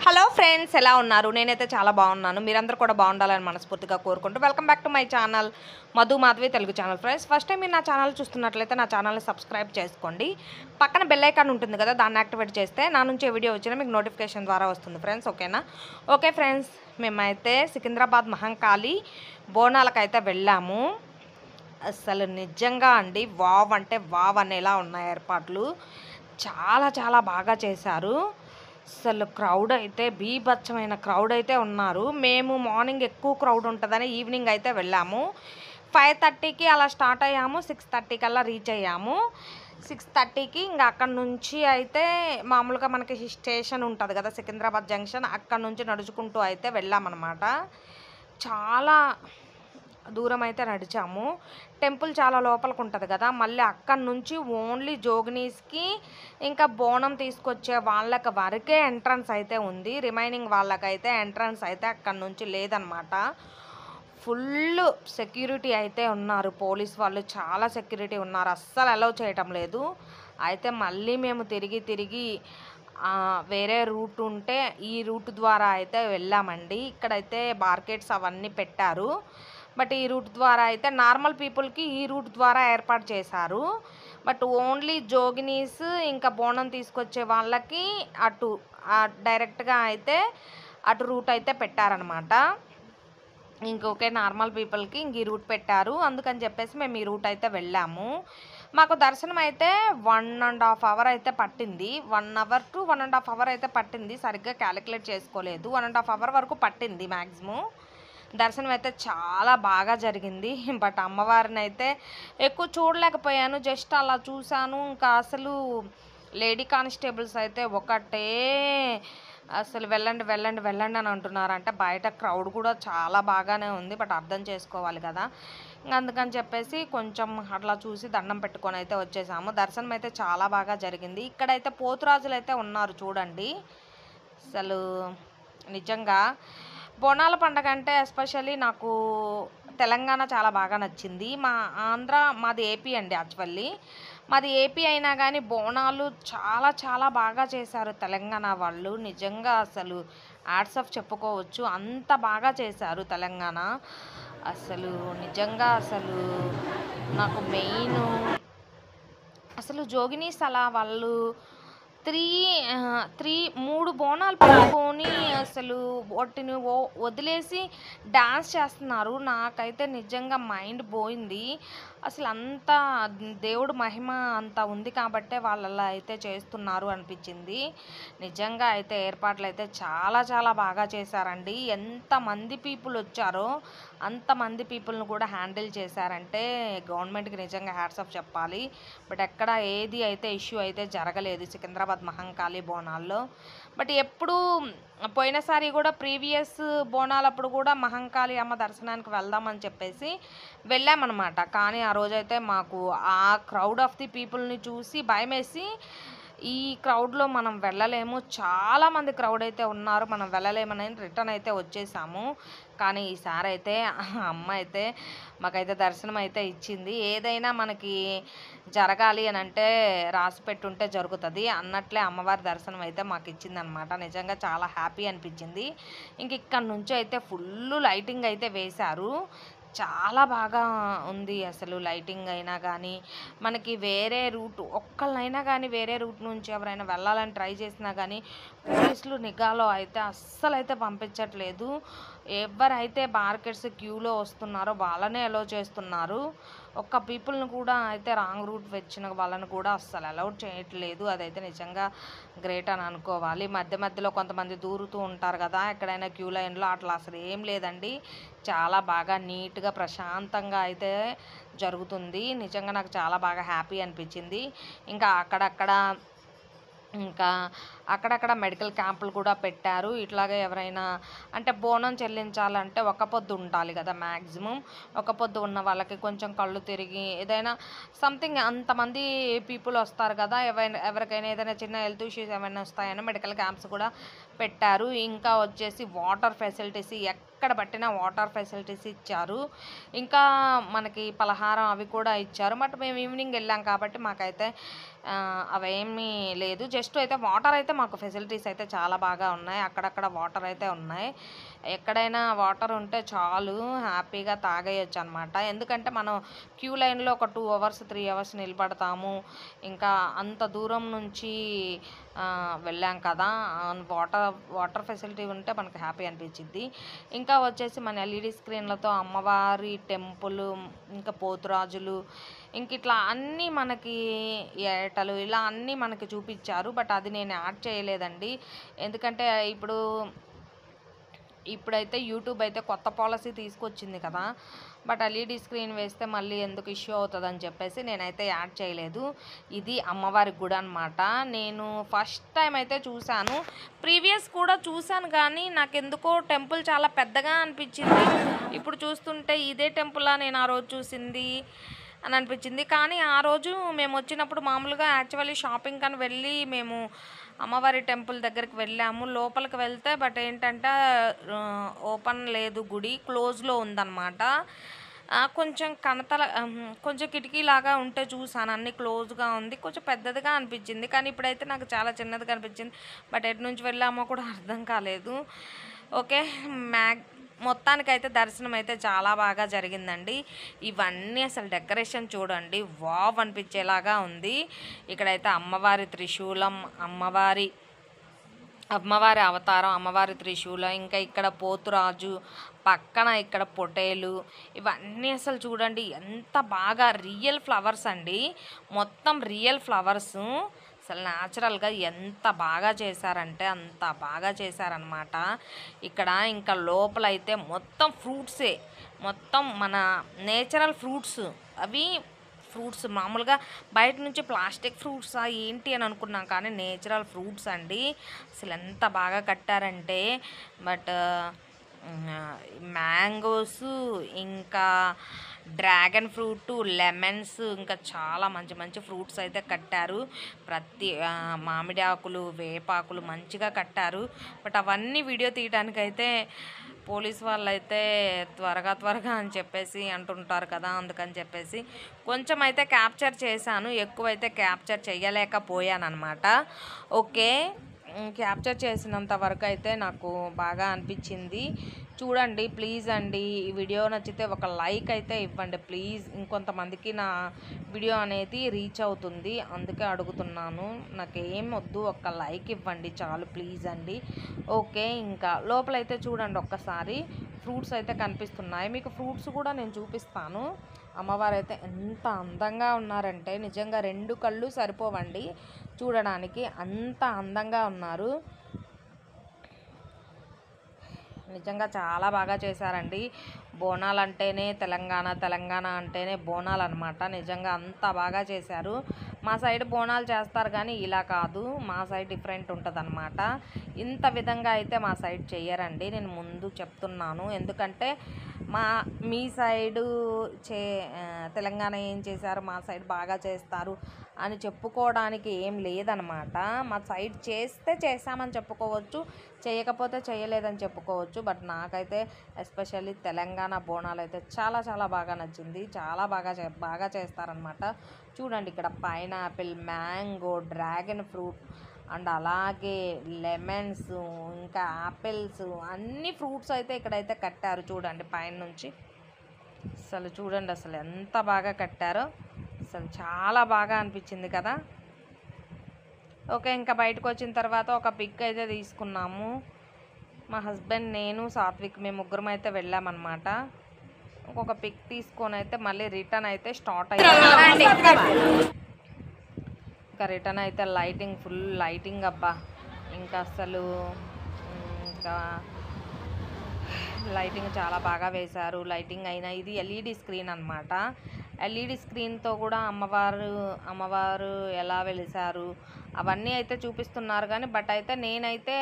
Hello friends, ఎలా ఉన్నారు? నేనైతే చాలా బాగున్నాను. మీరందరూ కూడా బాగుండాలని మనస్ఫూర్తిగా కోరుకుంటూ welcome back to my channel Madhu Madhavi Telugu channel. Friends, first time మీరు నా ఛానల్ చూస్తున్నట్లయితే నా ఛానల్ని సబ్స్క్రైబ్ చేసుకోండి. పక్కన బెల్ ఐకాన్ ఉంటుంది కదా, దాన్ని యాక్టివేట్ చేస్తే నా నుంచి ఏ వీడియో వచ్చినా మీకు నోటిఫికేషన్ ద్వారా వస్తుంది ఫ్రెండ్స్. ఓకేనా? ఓకే ఫ్రెండ్స్, మేమైతే సికింద్రాబాద్ మహంకాళి బోనాలకైతే వెళ్ళాము. అసలు నిజంగా అండి, వావ్ అంటే వావ్ అనేలా ఉన్నాయి ఏర్పాట్లు. చాలా చాలా బాగా చేశారు. అసలు క్రౌడ్ అయితే బీభత్సమైన క్రౌడ్ అయితే ఉన్నారు. మేము మార్నింగ్ ఎక్కువ క్రౌడ్ ఉంటుందని ఈవినింగ్ అయితే వెళ్ళాము. 5:30కి అలా స్టార్ట్ అయ్యాము. 6:30 కల్లా రీచ్ అయ్యాము. 6:30కి ఇంకా అక్కడ నుంచి అయితే మామూలుగా మనకి స్టేషన్ ఉంటుంది కదా, సికింద్రాబాద్ జంక్షన్, అక్కడ నుంచి నడుచుకుంటూ అయితే వెళ్ళామన్నమాట. చాలా దూరం అయితే నడిచాము. టెంపుల్ చాలా లోపలికి ఉంటుంది కదా, మళ్ళీ అక్కడి నుంచి ఓన్లీ జోగినీస్కి ఇంకా బోనం తీసుకొచ్చే వాళ్ళకి వరకే ఎంట్రన్స్ అయితే ఉంది. రిమైనింగ్ వాళ్ళకైతే ఎంట్రన్స్ అయితే అక్కడి నుంచి లేదనమాట. ఫుల్ సెక్యూరిటీ అయితే ఉన్నారు, పోలీస్ వాళ్ళు చాలా సెక్యూరిటీ ఉన్నారు, అస్సలు అలౌ చేయటం లేదు. అయితే మళ్ళీ మేము తిరిగి వేరే రూట్ ఉంటే ఈ రూట్ ద్వారా అయితే వెళ్ళామండి. ఇక్కడైతే మార్కెట్స్ అవన్నీ పెట్టారు, బట్ ఈ రూట్ ద్వారా అయితే నార్మల్ పీపుల్కి ఈ రూట్ ద్వారా ఏర్పాటు చేశారు. బట్ ఓన్లీ జోగినీస్ ఇంకా బోనం తీసుకొచ్చే వాళ్ళకి అటు డైరెక్ట్గా అయితే అటు రూట్ అయితే పెట్టారనమాట. ఇంకొకే నార్మల్ పీపుల్కి ఇంక ఈ రూట్ పెట్టారు, అందుకని చెప్పేసి మేము ఈ రూట్ అయితే వెళ్ళాము. మాకు దర్శనం అయితే 1.5 అవర్ అయితే పట్టింది. 1 అవర్ టు 1.5 అవర్ అయితే పట్టింది, సరిగ్గా క్యాలిక్యులేట్ చేసుకోలేదు. 1.5 అవర్ వరకు పట్టింది మ్యాక్సిమం. దర్శనం అయితే చాలా బాగా జరిగింది. బట్ అమ్మవారిని అయితే ఎక్కువ చూడలేకపోయాను, జస్ట్ అలా చూశాను. ఇంకా అసలు లేడీ కానిస్టేబుల్స్ అయితే ఒకటే అసలు వెళ్ళండి వెళ్ళండి వెళ్ళండి అని అంటున్నారు. అంటే బయట క్రౌడ్ కూడా చాలా బాగానే ఉంది, బట్ అర్థం చేసుకోవాలి కదా. ఇంకా అందుకని చెప్పేసి కొంచెం అట్లా చూసి దండం పెట్టుకొని అయితే వచ్చేసాము. దర్శనం అయితే చాలా బాగా జరిగింది. ఇక్కడైతే పోతురాజులు అయితే ఉన్నారు చూడండి. అసలు నిజంగా బోనాల పండగ అంటే ఎస్పెషల్లీ నాకు తెలంగాణ చాలా బాగా నచ్చింది. మాది ఏపీ అండి. యాక్చువల్లీ మాది ఏపీ అయినా కానీ బోనాలు చాలా చాలా బాగా చేశారు తెలంగాణ వాళ్ళు. నిజంగా అసలు హ్యాట్స్ ఆఫ్ చెప్పుకోవచ్చు, అంత బాగా చేశారు తెలంగాణ. అసలు నిజంగా అసలు నాకు మెయిన్ అసలు జోగినీస్ అలా వాళ్ళు 3 బోనాలు పెట్టుకొని అసలు వాటిని వదిలేసి డాన్స్ చేస్తున్నారు. నాకైతే నిజంగా మైండ్ పోయింది. అసలు అంత దేవుడు మహిమ అంత ఉంది కాబట్టే వాళ్ళు అలా అయితే చేస్తున్నారు అనిపించింది. నిజంగా అయితే ఏర్పాట్లు అయితే చాలా చాలా బాగా చేశారండి. ఎంతమంది పీపుల్ వచ్చారో అంతమంది పీపుల్ని కూడా హ్యాండిల్ చేశారంటే గవర్నమెంట్కి నిజంగా హ్యాట్స్ ఆఫ్ చెప్పాలి. బట్ ఎక్కడ ఏది అయితే ఇష్యూ అయితే జరగలేదు సికింద్రాబాద్ మహంకాళి బోనాల్లో. బట్ ఎప్పుడు పోయినసారి కూడా ప్రీవియస్ బోనాలప్పుడు కూడా మహంకాళి అమ్మ దర్శనానికి వెళ్దామని చెప్పేసి వెళ్ళామన్నమాట. కానీ ఆ రోజైతే మాకు ఆ క్రౌడ్ ఆఫ్ ది పీపుల్ని చూసి భయమేసి ఈ క్రౌడ్లో మనం వెళ్ళలేము, చాలామంది క్రౌడ్ అయితే ఉన్నారు, మనం వెళ్ళలేమని రిటర్న్ అయితే వచ్చేసాము. కానీ ఈసారి అయితే అమ్మ అయితే మాకైతే దర్శనం అయితే ఇచ్చింది. ఏదైనా మనకి జరగాలి అని అంటే రాసి పెట్టుంటే జరుగుతుంది అన్నట్లే అమ్మవారి దర్శనం అయితే మాకు ఇచ్చిందనమాట. నిజంగా చాలా హ్యాపీ అనిపించింది. ఇంక ఇక్కడ నుంచి అయితే ఫుల్ లైటింగ్ అయితే వేశారు, చాలా బాగా ఉంది. అసలు లైటింగ్ అయినా కానీ మనకి వేరే రూట్ ఒక్కళ్ళైనా కానీ వేరే రూట్ నుంచి ఎవరైనా వెళ్ళాలని ట్రై చేసినా కానీ పోలీసులు నిఘాలో అయితే అస్సలు అయితే పంపించట్లేదు. ఎవరైతే మార్కెట్స్ క్యూలో వస్తున్నారో వాళ్ళనే అలౌ చేస్తున్నారు. ఒక్క పీపుల్ని కూడా అయితే రాంగ్ రూట్ వచ్చిన వాళ్ళని కూడా అస్సలు అలౌట్ చేయట్లేదు. అదైతే నిజంగా గ్రేట్ అని అనుకోవాలి. మధ్యలో కొంతమంది దూరుతూ ఉంటారు కదా ఎక్కడైనా క్యూ లైన్లో, అట్లా అసలు ఏం లేదండి. చాలా బాగా నీట్గా ప్రశాంతంగా అయితే జరుగుతుంది. నిజంగా నాకు చాలా బాగా హ్యాపీ అనిపించింది. ఇంకా అక్కడక్కడ మెడికల్ క్యాంపులు కూడా పెట్టారు. ఇట్లాగే ఎవరైనా అంటే బోనం చెల్లించాలంటే ఒక పొద్దు ఉండాలి కదా, మ్యాక్సిమం ఒక పొద్దు ఉన్న వాళ్ళకి కొంచెం కళ్ళు తిరిగి ఏదైనా సంథింగ్ అంతమంది పీపుల్ వస్తారు కదా, ఎవరికైనా ఏదైనా చిన్న హెల్త్ ఇష్యూస్ ఏమైనా వస్తాయని మెడికల్ క్యాంప్స్ కూడా పెట్టారు. ఇంకా వచ్చేసి వాటర్ ఫెసిలిటీస్ ఎక్కడ పట్టినా వాటర్ ఫెసిలిటీస్ ఇచ్చారు. ఇంకా మనకి పలహారం అవి కూడా ఇచ్చారు. బట్ మేము ఈవినింగ్ వెళ్ళాం కాబట్టి మాకైతే అవేమీ లేదు. జస్ట్ అయితే వాటర్ అయితే మాకు ఫెసిలిటీస్ అయితే చాలా బాగా ఉన్నాయి. అక్కడక్కడ వాటర్ అయితే ఉన్నాయి. ఎక్కడైనా వాటర్ ఉంటే చాలు హ్యాపీగా తాగేయొచ్చు అనమాట. ఎందుకంటే మనం క్యూ లైన్లో ఒక 2 అవర్స్ 3 అవర్స్ నిలబడతాము. ఇంకా అంత దూరం నుంచి వెళ్ళాం కదా, వాటర్ ఫెసిలిటీ ఉంటే మనకు హ్యాపీ అనిపించిద్ది. ఇంకా వచ్చేసి మన ఎల్ఈడి స్క్రీన్లతో అమ్మవారి టెంపుల్, ఇంకా పోతురాజులు, ఇంక ఇట్లా అన్నీ మనకి ఏటలు ఇలా అన్నీ మనకి చూపించారు. బట్ అది నేను యాడ్ చేయలేదండి. ఎందుకంటే ఇప్పుడైతే యూట్యూబ్ అయితే కొత్త పాలసీ తీసుకొచ్చింది కదా, బట్ ఎల్ఈడి స్క్రీన్ వేస్తే మళ్ళీ ఎందుకు ఇష్యూ అవుతుందని చెప్పేసి నేనైతే యాడ్ చేయలేదు. ఇది అమ్మవారి గుడి అనమాట. నేను ఫస్ట్ టైం అయితే చూశాను, ప్రీవియస్ కూడా చూశాను, కానీ నాకెందుకో టెంపుల్ చాలా పెద్దగా అనిపించింది. ఇప్పుడు చూస్తుంటే ఇదే టెంపుల్లా నేను ఆ రోజు చూసింది అని అనిపించింది. కానీ ఆ రోజు మేము వచ్చినప్పుడు మామూలుగా యాక్చువల్లీ షాపింగ్ అని వెళ్ళి మేము అమ్మవారి టెంపుల్ దగ్గరికి వెళ్ళాము. లోపలికి వెళ్తే బట్ ఏంటంటే ఓపెన్ లేదు, గుడి క్లోజ్లో ఉందన్నమాట. కొంచెం కొంచెం కిటికీలాగా ఉంటే చూసాను, అన్నీ క్లోజ్గా ఉంది, కొంచెం పెద్దదిగా అనిపించింది. కానీ ఇప్పుడైతే నాకు చాలా చిన్నదిగా అనిపించింది. బట్ ఎటు నుంచి వెళ్ళామో కూడా అర్థం కాలేదు. ఓకే, మొత్తానికైతే దర్శనం అయితే చాలా బాగా జరిగిందండి. ఇవన్నీ అసలు డెకరేషన్ చూడండి, వావ్ అనిపించేలాగా ఉంది. ఇక్కడైతే అమ్మవారి త్రిశూలం, అమ్మవారి అవతారం, అమ్మవారి త్రిశూలం, ఇంకా ఇక్కడ పోతురాజు, పక్కన ఇక్కడ పొటేలు, ఇవన్నీ అసలు చూడండి ఎంత బాగా రియల్ ఫ్లవర్స్ అండి, మొత్తం రియల్ ఫ్లవర్స్. అసలు న్యాచురల్గా ఎంత బాగా చేశారంటే అంత బాగా చేశారనమాట. ఇక్కడ ఇంకా లోపలైతే మొత్తం ఫ్రూట్సే, మొత్తం మన నేచురల్ ఫ్రూట్స్. అవి ఫ్రూట్స్ మామూలుగా బయట నుంచి ప్లాస్టిక్ ఫ్రూట్సా ఏంటి అని అనుకున్నాం, కానీ నేచురల్ ఫ్రూట్స్ అండి. అసలు ఎంత బాగా కట్టారంటే, బట్ మ్యాంగోస్, ఇంకా డ్రాగన్ ఫ్రూట్, లెమన్స్, ఇంకా చాలా మంచి మంచి ఫ్రూట్స్ అయితే కట్టారు. మామిడి ఆకులు, వేపాకులు మంచిగా కట్టారు. బట్ అవన్నీ వీడియో తీయడానికైతే పోలీస్ వాళ్ళు అయితే త్వరగా అని చెప్పేసి అంటుంటారు కదా, అందుకని చెప్పేసి కొంచెం అయితే క్యాప్చర్ చేశాను, ఎక్కువైతే క్యాప్చర్ చేయలేకపోయాను అనమాట. ఓకే, క్యాప్చర్ చేసినంత వరకు అయితే నాకు బాగా అనిపించింది. చూడండి ప్లీజ్ అండి, ఈ వీడియో నచ్చితే ఒక లైక్ అయితే ఇవ్వండి ప్లీజ్. ఇంకొంతమందికి నా వీడియో అనేది రీచ్ అవుతుంది, అందుకే అడుగుతున్నాను. నాకేం వద్దు, ఒక లైక్ ఇవ్వండి చాలు ప్లీజ్ అండి. ఓకే, ఇంకా లోపలైతే చూడండి ఒక్కసారి, ఫ్రూట్స్ అయితే కనిపిస్తున్నాయి. మీకు ఫ్రూట్స్ కూడా నేను చూపిస్తాను. అమ్మవారు అయితే ఎంత అందంగా ఉన్నారంటే నిజంగా 2 కళ్ళు సరిపోవండి చూడడానికి, అంత అందంగా ఉన్నారు. నిజంగా చాలా బాగా చేశారండి. బోనాలు అంటేనే తెలంగాణ అంటేనే బోనాలు అనమాట. నిజంగా అంత బాగా చేశారు. మా సైడ్ బోనాలు చేస్తారు కానీ ఇలా కాదు, మా సైడ్ డిఫరెంట్ ఉంటుంది అనమాట. ఇంత విధంగా అయితే మా సైడ్ చెయ్యరండి, నేను ముందు చెప్తున్నాను. ఎందుకంటే మీ సైడు తెలంగాణ ఏం చేశారు, మా సైడ్ బాగా చేస్తారు అని చెప్పుకోవడానికి ఏం లేదనమాట. మా సైడ్ చేస్తే చేసామని చెప్పుకోవచ్చు, చేయకపోతే చేయలేదని చెప్పుకోవచ్చు. బట్ నాకైతే ఎస్పెషల్లీ తెలంగాణ బోనాలు అయితే చాలా చాలా బాగా నచ్చింది. చాలా బాగా చేస్తారనమాట. చూడండి ఇక్కడ pineapple, mango, dragon fruit and అలాగే లెమన్స్, ఇంకా యాపిల్స్, అన్ని ఫ్రూట్స్ అయితే ఇక్కడైతే కట్టారు. చూడండి పైన నుంచి అసలు చూడండి అసలు ఎంత బాగా కట్టారో, అసలు చాలా బాగా అనిపించింది కదా. ఓకే, ఇంకా బయటకు వచ్చిన తర్వాత ఒక పిక్ అయితే తీసుకున్నాము. మా హస్బెండ్, నేను, సాత్విక్, మేము ముగ్గురం అయితే వెళ్ళామన్నమాట. ఒక పిక్ తీసుకొని అయితే మళ్ళీ రిటర్న్ అయితే స్టార్ట్ అయ్యింది. ఇంకా రిటర్న్ అయితే లైటింగ్, ఫుల్ లైటింగ్ అబ్బా, ఇంకా అసలు ఇంకా లైటింగ్ చాలా బాగా వేశారు. లైటింగ్ అయినా ఇది ఎల్ఈడి స్క్రీన్ అనమాట. ఎల్ఈడి స్క్రీన్తో కూడా అమ్మవారు ఎలా వెలిసారు అవన్నీ అయితే చూపిస్తున్నారు. కానీ బట్ అయితే నేనైతే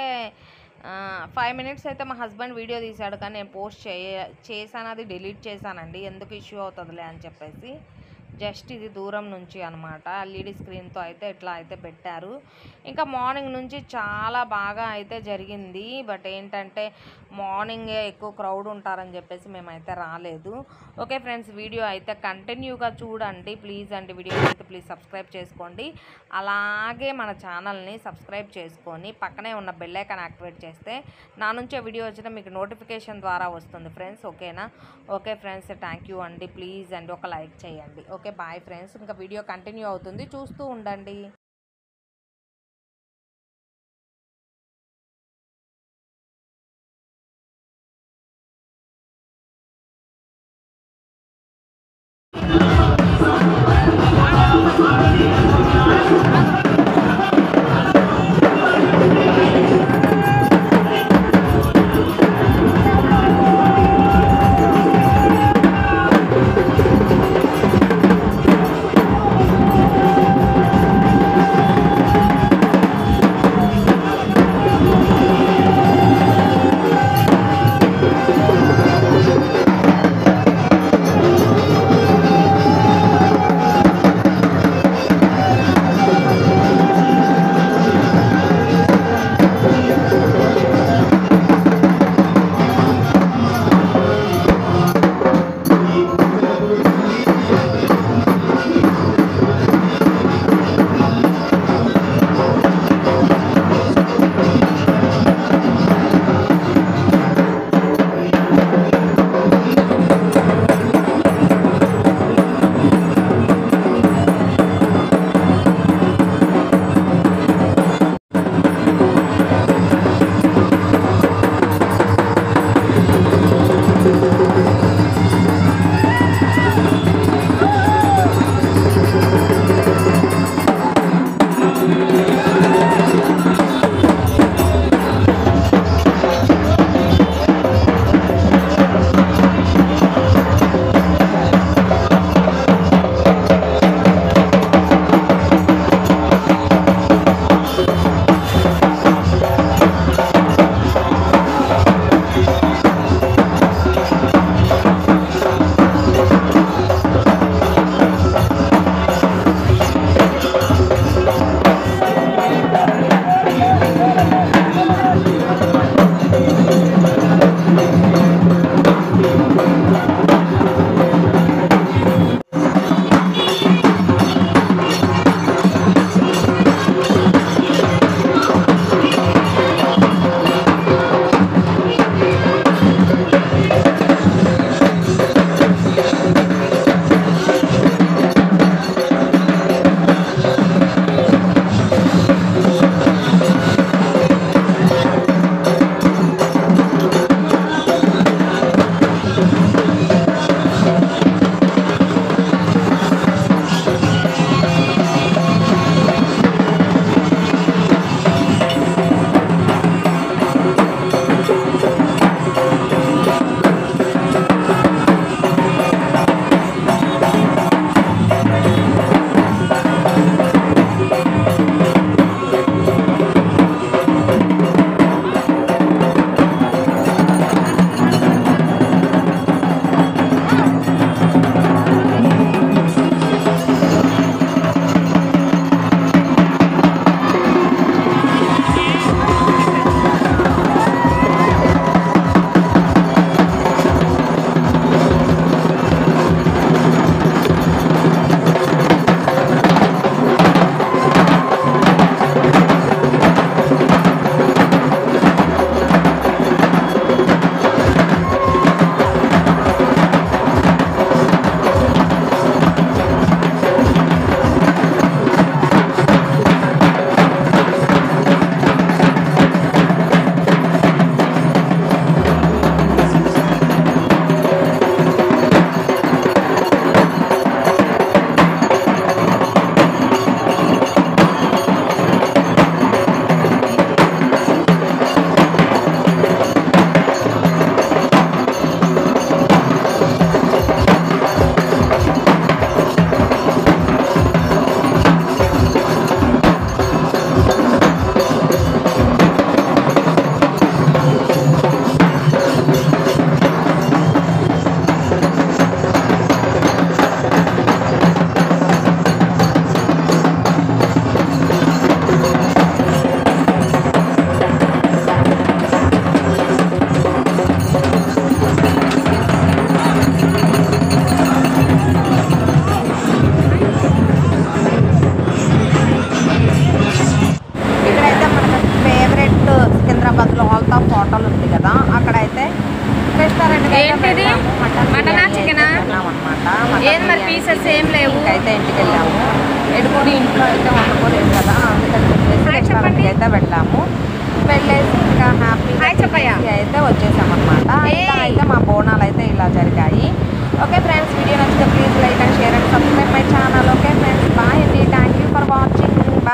5 minutes అయితే మా హస్బెండ్ వీడియో తీశాడు, కానీ నేను పోస్ట్ చేశాను, అది డిలీట్ చేశానండి, ఎందుకు ఇష్యూ అవుతుందిలే అని చెప్పేసి. జస్ట్ ఇది దూరం నుంచి అనమాట ఎల్ఈడి స్క్రీన్తో అయితే ఇట్లా అయితే పెట్టారు. ఇంకా మార్నింగ్ నుంచి చాలా బాగా అయితే జరిగింది. బట్ ఏంటంటే మార్నింగే ఎక్కువ క్రౌడ్ ఉంటారని చెప్పేసి మేమైతే రాలేదు. ఓకే ఫ్రెండ్స్, వీడియో అయితే కంటిన్యూగా చూడండి ప్లీజ్ అండి. వీడియో అయితే ప్లీజ్ సబ్స్క్రైబ్ చేసుకోండి. అలాగే మన ఛానల్ని సబ్స్క్రైబ్ చేసుకొని పక్కనే ఉన్న బెల్ ఐకాన్ యాక్టివేట్ చేస్తే నా నుంచే వీడియో వచ్చినా మీకు నోటిఫికేషన్ ద్వారా వస్తుంది ఫ్రెండ్స్. ఓకేనా? ఓకే ఫ్రెండ్స్, థ్యాంక్ యూ అండి. ప్లీజ్ అండి ఒక లైక్ చేయండి. Okay bye friends. ఇంకా వీడియో కంటిన్యూ అవుతుంది, చూస్తూ ఉండండి. హోటల్ ఉంది కదా, అక్కడైతే రెస్టారెంట్ మటనా చికెనా అనమాట. పీసెస్ ఏం లేవు. అయితే ఇంటికి వెళ్ళాము. ఎడుగుడి ఇంట్లో అయితే వండుకోలేదు కదా, అందుకని చెప్పేసి రెస్టారెంట్కి అయితే వెళ్ళాము. వెళ్ళేసి ఇంకా హ్యాపీ అయితే వచ్చేసామన్నమాట. ఇలా అయితే మా బోనాలు అయితే ఇలా జరిగింది.